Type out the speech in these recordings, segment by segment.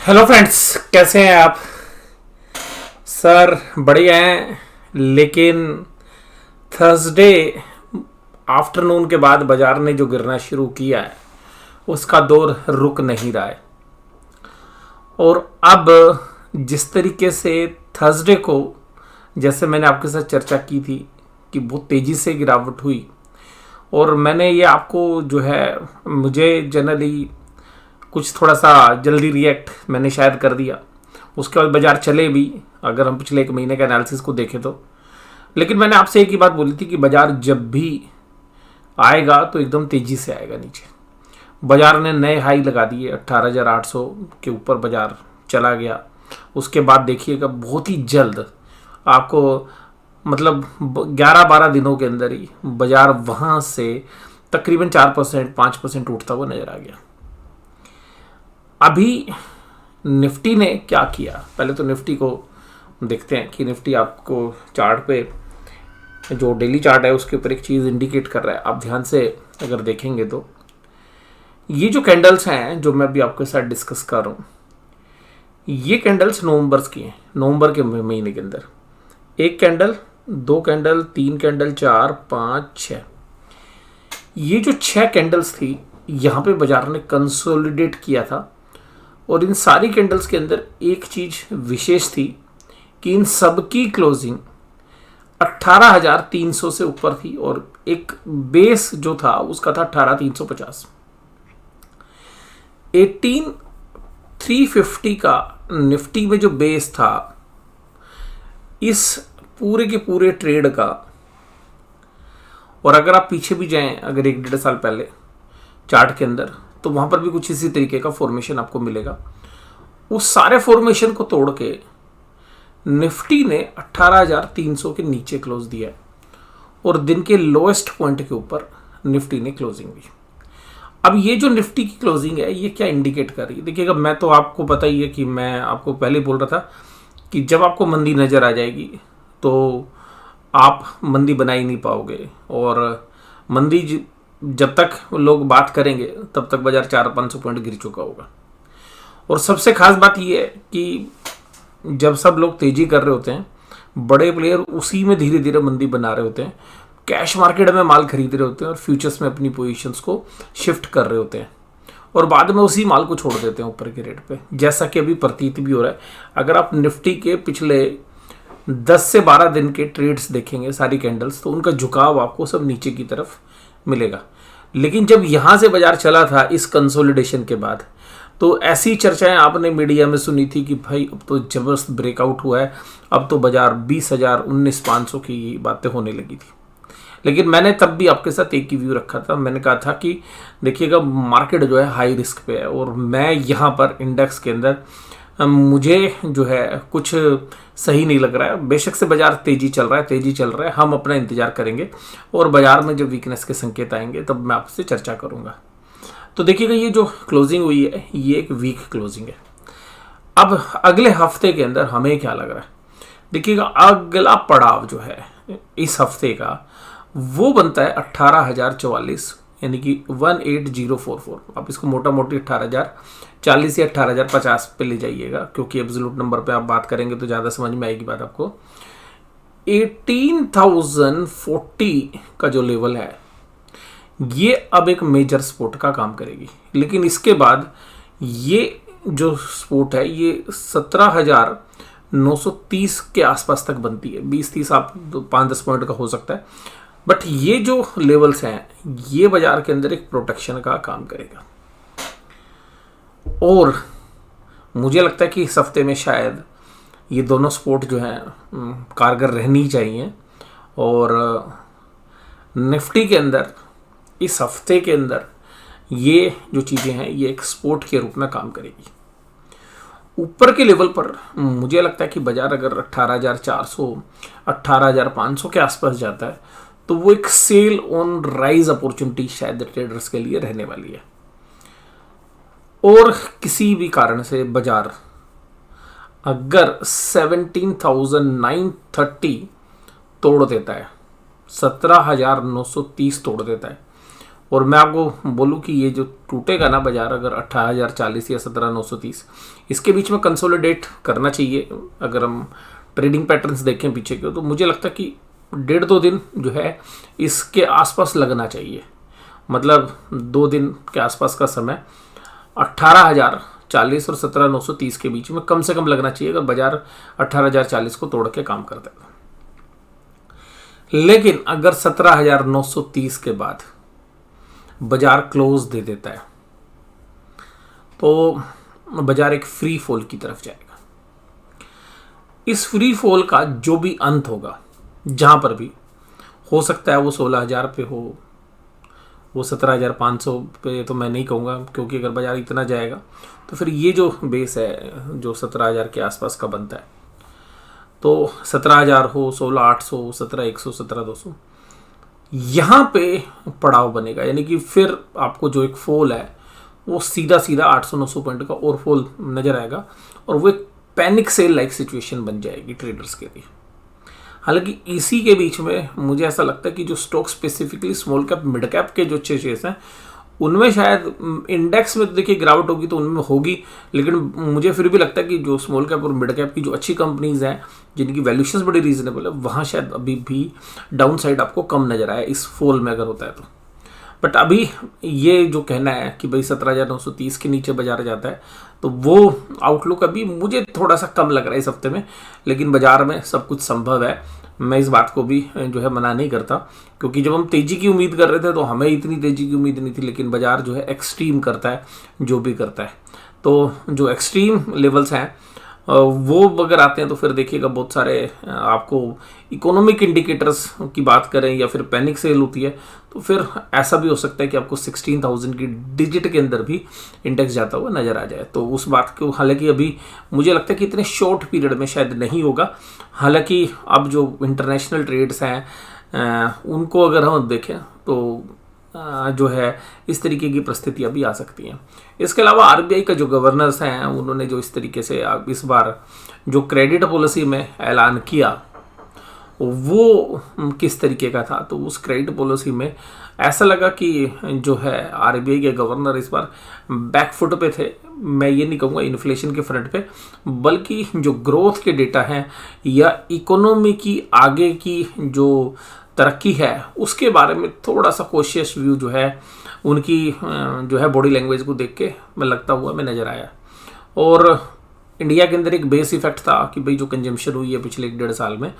Hello friends, कैसे हैं आप? सर बढ़िया हैं, लेकिन थर्सडे आफ्टरनून के बाद बाजार ने जो गिरना शुरू किया है उसका दौर रुक नहीं रहा है। और अब जिस तरीके से थर्सडे को, जैसे मैंने आपके साथ चर्चा की थी कि बहुत तेज़ी से गिरावट हुई, और मैंने ये आपको जो है, मुझे जनरली कुछ थोड़ा सा जल्दी रिएक्ट मैंने शायद कर दिया। उसके बाद बाजार चले भी, अगर हम पिछले एक महीने के एनालिसिस को देखें तो। लेकिन मैंने आपसे एक ही बात बोली थी कि बाजार जब भी आएगा तो एकदम तेजी से आएगा नीचे। बाजार ने नए हाई लगा दिए, 18,800 के ऊपर बाजार चला गया। उसके बाद देखिएगा बहुत ही जल्द आपको, मतलब 11-12 दिनों के अंदर ही बाजार वहां से तकरीबन 4% 5% उठता हुआ नजर आ गया। अभी निफ्टी ने क्या किया, पहले तो निफ्टी को देखते हैं कि निफ्टी आपको चार्ट पे, जो डेली चार्ट है उसके ऊपर एक चीज़ इंडिकेट कर रहा है। आप ध्यान से अगर देखेंगे तो ये जो कैंडल्स हैं जो मैं अभी आपके साथ डिस्कस कर रहा हूँ, ये कैंडल्स नवंबर की हैं। नवंबर के महीने के अंदर एक कैंडल, दो कैंडल, तीन कैंडल, 4, 5, 6, ये जो 6 कैंडल्स थी यहाँ पे बाजार ने कंसोलिडेट किया था। और इन सारी कैंडल्स के अंदर एक चीज विशेष थी कि इन सबकी क्लोजिंग 18,300 से ऊपर थी, और एक बेस जो था उसका था 18,350। 18,350 का निफ्टी में जो बेस था इस पूरे के पूरे ट्रेड का। और अगर आप पीछे भी जाएं, अगर 1-1.5 साल पहले चार्ट के अंदर, तो वहां पर भी कुछ इसी तरीके का फॉर्मेशन आपको मिलेगा। उस सारे फॉर्मेशन को तोड़ के निफ्टी ने 18,300 के नीचे क्लोज दिया, और दिन के लोएस्ट पॉइंट के ऊपर निफ्टी ने क्लोजिंग दी। अब ये जो निफ्टी की क्लोजिंग है ये क्या इंडिकेट कर रही है? देखिएगा, मैं तो आपको पता ही है कि मैं आपको पहले बोल रहा था कि जब आपको मंदी नजर आ जाएगी तो आप मंदी बना ही नहीं पाओगे, और मंदी जब तक लोग बात करेंगे तब तक बाजार 400-500 पॉइंट गिर चुका होगा। और सबसे खास बात यह है कि जब सब लोग तेजी कर रहे होते हैं, बड़े प्लेयर उसी में धीरे धीरे मंदी बना रहे होते हैं, कैश मार्केट में माल खरीद रहे होते हैं और फ्यूचर्स में अपनी पोजीशंस को शिफ्ट कर रहे होते हैं, और बाद में उसी माल को छोड़ देते हैं ऊपर के रेट पे, जैसा कि अभी प्रतीत भी हो रहा है। अगर आप निफ्टी के पिछले 10 से 12 दिन के ट्रेड्स देखेंगे, सारी कैंडल्स, तो उनका झुकाव आपको सब नीचे की तरफ मिलेगा। लेकिन जब यहां से बाजार चला था इस कंसोलिडेशन के बाद, तो ऐसी चर्चाएं आपने मीडिया में सुनी थी कि भाई अब तो जबरदस्त ब्रेकआउट हुआ है, अब तो बाजार 20,000 19,500 की बातें होने लगी थी। लेकिन मैंने तब भी आपके साथ एक ही व्यू रखा था। मैंने कहा था कि देखिएगा, मार्केट जो है हाई रिस्क पे है, और मैं यहाँ पर इंडेक्स के अंदर मुझे जो है कुछ सही नहीं लग रहा है। बेशक से बाजार तेजी चल रहा है, हम अपना इंतजार करेंगे, और बाजार में जब वीकनेस के संकेत आएंगे तब मैं आपसे चर्चा करूंगा। तो देखिएगा, ये जो क्लोजिंग हुई है ये एक वीक क्लोजिंग है। अब अगले हफ्ते के अंदर हमें क्या लग रहा है? देखिएगा, अगला पड़ाव जो है इस हफ्ते का वो बनता है 18,044, यानी कि 18,044। आप इसको मोटा मोटी 18,040 या 18,050 पे ले जाइएगा, क्योंकि एब्सोल्यूट नंबर पे आप बात करेंगे तो ज़्यादा समझ में आएगी बात आपको। 18,040 का जो लेवल है ये अब एक मेजर सपोर्ट का काम करेगी। लेकिन इसके बाद ये जो सपोर्ट है ये 17,930 के आसपास तक बनती है। 20-30 आप 5-10 पॉइंट का हो सकता है, बट ये जो लेवल्स हैं ये बाजार के अंदर एक प्रोटेक्शन का काम करेगा। और मुझे लगता है कि इस हफ्ते में शायद ये दोनों सपोर्ट जो हैं कारगर रहनी चाहिए, और निफ्टी के अंदर इस हफ्ते के अंदर ये जो चीज़ें हैं ये एक सपोर्ट के रूप में काम करेगी। ऊपर के लेवल पर मुझे लगता है कि बाजार अगर 18,400 18,500 के आसपास जाता है तो वो एक सेल ऑन राइज अपॉर्चुनिटी शायद ट्रेडर्स के लिए रहने वाली है। और किसी भी कारण से बाजार अगर 17,930 तोड़ देता है, 17,930 तोड़ देता है, और मैं आपको बोलूँ कि ये जो टूटेगा ना बाजार, अगर 18,040 या 17,930 इसके बीच में कंसोलिडेट करना चाहिए। अगर हम ट्रेडिंग पैटर्न्स देखें पीछे के, तो मुझे लगता है कि 1.5-2 दिन जो है इसके आसपास लगना चाहिए। मतलब 2 दिन के आसपास का समय 18,040 और 17,930 के बीच में कम से कम लगना चाहिए, अगर बाजार 18,040 को तोड़ के काम करता है। लेकिन अगर 17,930 के बाद बाजार क्लोज दे देता है तो बाजार एक फ्री फॉल की तरफ जाएगा। इस फ्री फॉल का जो भी अंत होगा, जहां पर भी हो सकता है वो 16,000 पे हो, वो 17,500 पे तो मैं नहीं कहूँगा, क्योंकि अगर बाजार इतना जाएगा तो फिर ये जो बेस है जो 17,000 के आसपास का बनता है, तो 17,000 हो, 16,800, 17,100, 17,200 यहाँ पे पड़ाव बनेगा। यानी कि फिर आपको जो एक फॉल है वो सीधा 800-900 पॉइंट का और फॉल नजर आएगा, और वो एक पैनिक सेल लाइक सिचुएशन बन जाएगी ट्रेडर्स के लिए। हालांकि इसी के बीच में मुझे ऐसा लगता है कि जो stock specifically small cap mid cap के जो शेयर्स हैं उनमें शायद इंडेक्स में तो देखिए गिरावट होगी तो उनमें होगी, लेकिन मुझे फिर भी लगता है कि जो स्मॉल कैप और मिड कैप की जो अच्छी कंपनीज हैं जिनकी वैल्यूएशंस बड़ी रीजनेबल है, वहाँ शायद अभी भी डाउन साइड आपको कम नजर आए इस फॉल में अगर होता है तो। बट अभी ये जो कहना है कि भाई 17,930 के नीचे बाजार जाता है, तो वो आउटलुक अभी मुझे थोड़ा सा कम लग रहा है इस हफ्ते में। लेकिन बाजार में सब कुछ संभव है, मैं इस बात को भी जो है मना नहीं करता, क्योंकि जब हम तेजी की उम्मीद कर रहे थे तो हमें इतनी तेजी की उम्मीद नहीं थी, लेकिन बाजार जो है एक्सट्रीम करता है जो भी करता है। तो जो एक्सट्रीम लेवल्स हैं वो अगर आते हैं तो फिर देखिएगा बहुत सारे आपको इकोनॉमिक इंडिकेटर्स की बात करें या फिर पैनिक सेल होती है तो फिर ऐसा भी हो सकता है कि आपको 16,000 की डिजिट के अंदर भी इंडेक्स जाता हुआ नजर आ जाए। तो उस बात को हालांकि अभी मुझे लगता है कि इतने शॉर्ट पीरियड में शायद नहीं होगा। हालांकि अब जो इंटरनेशनल ट्रेड्स हैं उनको अगर हम देखें तो जो है इस तरीके की परिस्थितियां भी आ सकती हैं। इसके अलावा आरबीआई का जो गवर्नर्स हैं उन्होंने जो इस तरीके से इस बार जो क्रेडिट पॉलिसी में ऐलान किया वो किस तरीके का था, तो उस क्रेडिट पॉलिसी में ऐसा लगा कि जो है आरबीआई के गवर्नर इस बार बैकफुट पे थे। मैं ये नहीं कहूँगा इन्फ्लेशन के फ्रंट पे, बल्कि जो ग्रोथ के डेटा हैं या इकोनॉमी की आगे की जो तरक्की है उसके बारे में थोड़ा सा कॉशियस व्यू जो है उनकी जो है बॉडी लैंग्वेज को देख के मैं लगता हुआ मैं नज़र आया। और इंडिया के अंदर एक बेस इफेक्ट था कि भाई जो कंजम्पशन हुई है पिछले 1-1.5 साल में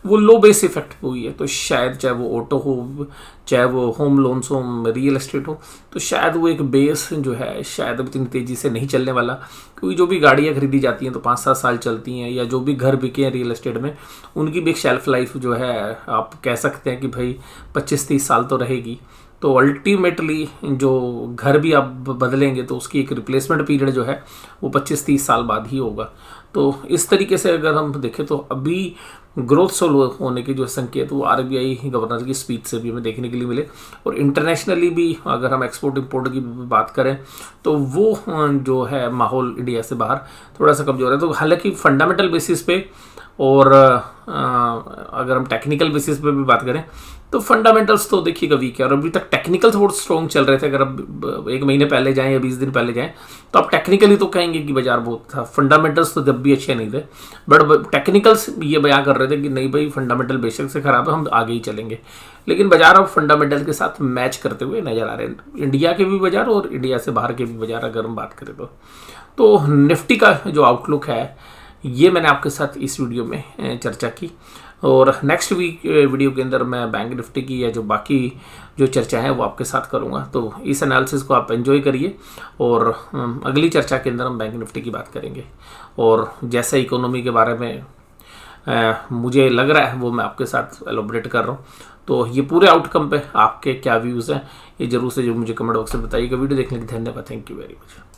वो लो बेस इफेक्ट हुई है, तो शायद चाहे वो ऑटो हो, चाहे वो होम लोन्स हो, रियल एस्टेट हो, तो शायद वो एक बेस जो है शायद अब इतनी तेज़ी से नहीं चलने वाला, क्योंकि जो भी गाड़ियाँ खरीदी जाती हैं तो 5-7 साल चलती हैं, या जो भी घर बिके हैं रियल एस्टेट में उनकी भी एक शेल्फ लाइफ जो है आप कह सकते हैं कि भाई 25-30 साल तो रहेगी। तो अल्टीमेटली जो घर भी आप बदलेंगे तो उसकी एक रिप्लेसमेंट पीरियड जो है वो 25-30 साल बाद ही होगा। तो इस तरीके से अगर हम देखें तो अभी ग्रोथ स्लो होने के जो संकेत वो आरबीआई गवर्नर की स्पीच से भी हमें देखने के लिए मिले। और इंटरनेशनली भी अगर हम एक्सपोर्ट इंपोर्ट की बात करें तो वो जो है माहौल इंडिया से बाहर थोड़ा सा कमजोर है। तो हालांकि फंडामेंटल बेसिस पे और अगर हम टेक्निकल बेसिस पे भी बात करें तो फंडामेंटल्स तो देखिएगा वीक है, और अभी तक टेक्निकल्स बहुत स्ट्रॉन्ग चल रहे थे। अगर अब 1 महीने पहले जाएं या 20 दिन पहले जाएं तो आप टेक्निकली तो कहेंगे कि बाजार बहुत था, फंडामेंटल्स तो जब भी अच्छे नहीं थे, बट टेक्निकल्स ये बयां कर रहे थे कि नहीं भाई फंडामेंटल बेशक से खराब है, हम आगे ही चलेंगे। लेकिन बाजार अब फंडामेंटल के साथ मैच करते हुए नजर आ रहे हैं, इंडिया के भी बाजार और इंडिया से बाहर के भी बाजार अगर हम बात करें तो निफ्टी का जो आउटलुक है ये मैंने आपके साथ इस वीडियो में चर्चा की। और नेक्स्ट वीक वीडियो के अंदर मैं बैंक निफ्टी की या जो बाकी जो चर्चा है वो आपके साथ करूंगा। तो इस एनालिसिस को आप एंजॉय करिए, और अगली चर्चा के अंदर हम बैंक निफ्टी की बात करेंगे, और जैसे इकोनॉमी के बारे में मुझे लग रहा है वो मैं आपके साथ एलोबरेट कर रहा हूँ। तो ये पूरे आउटकम पे आपके क्या व्यूज़ हैं ये जरूर से जो मुझे कमेंट बॉक्स में बताइएगा। वीडियो देखने के लिए धन्यवाद, थैंक यू वेरी मच।